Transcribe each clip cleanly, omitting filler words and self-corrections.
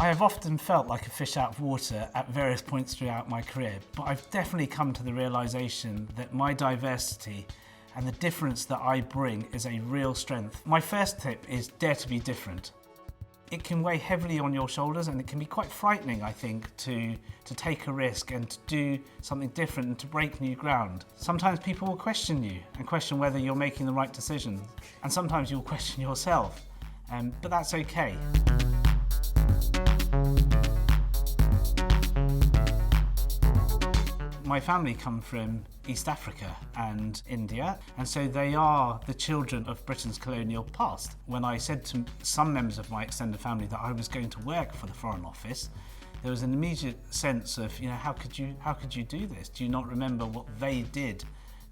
I have often felt like a fish out of water at various points throughout my career, but I've definitely come to the realisation that my diversity and the difference that I bring is a real strength. My first tip is dare to be different. It can weigh heavily on your shoulders and it can be quite frightening, I think, to take a risk and to do something different and to break new ground. Sometimes people will question you and question whether you're making the right decision, and sometimes you'll question yourself, but that's okay. My family come from East Africa and India, and so they are the children of Britain's colonial past. When I said to some members of my extended family that I was going to work for the Foreign Office, there was an immediate sense of, how could you do this? Do you not remember what they did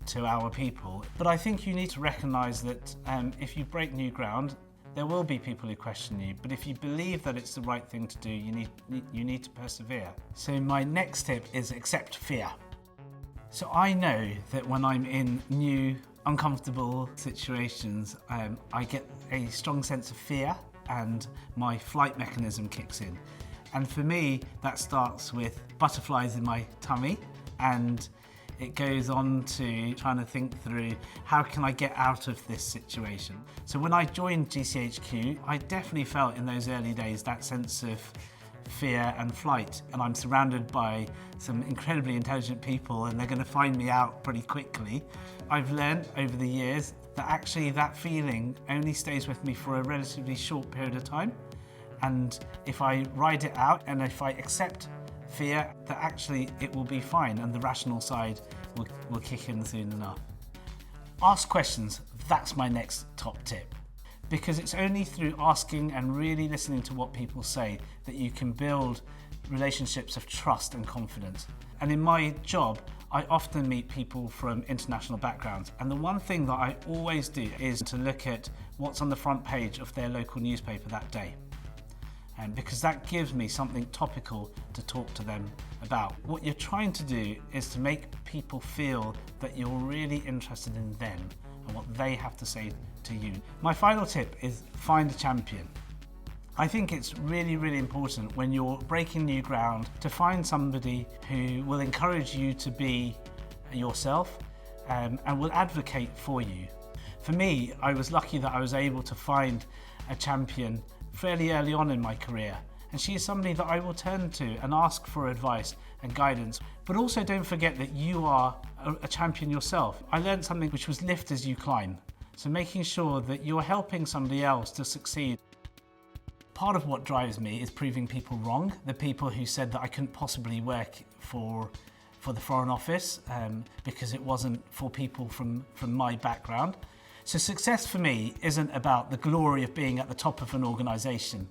to our people? But I think you need to recognise that if you break new ground, there will be people who question you, but if you believe that it's the right thing to do, you need to persevere. So my next tip is accept fear. So I know that when I'm in new, uncomfortable situations, I get a strong sense of fear and my flight mechanism kicks in. And for me, that starts with butterflies in my tummy, and it goes on to trying to think through how can I get out of this situation. So when I joined GCHQ, I definitely felt in those early days that sense of fear and flight, and I'm surrounded by some incredibly intelligent people and they're going to find me out pretty quickly. I've learned over the years that actually that feeling only stays with me for a relatively short period of time, and if I ride it out and if I accept fear, that actually it will be fine and the rational side will kick in soon enough. Ask questions, that's my next top tip. Because it's only through asking and really listening to what people say that you can build relationships of trust and confidence. And in my job, I often meet people from international backgrounds, and the one thing that I always do is to look at what's on the front page of their local newspaper that day. Because that gives me something topical to talk to them about. What you're trying to do is to make people feel that you're really interested in them and what they have to say to you. My final tip is find a champion. I think it's really, really important when you're breaking new ground to find somebody who will encourage you to be yourself and will advocate for you. For me, I was lucky that I was able to find a champion fairly early on in my career, and she is somebody that I will turn to and ask for advice and guidance. But also don't forget that you are a champion yourself. I learned something which was lift as you climb. So making sure that you're helping somebody else to succeed. Part of what drives me is proving people wrong. The people who said that I couldn't possibly work for the Foreign Office because it wasn't for people from my background. So success for me isn't about the glory of being at the top of an organisation.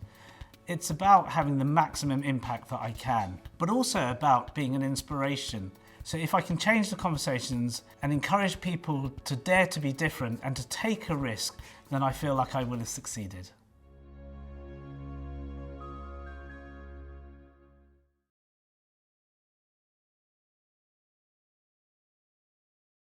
It's about having the maximum impact that I can, but also about being an inspiration. So if I can change the conversations and encourage people to dare to be different and to take a risk, then I feel like I will have succeeded.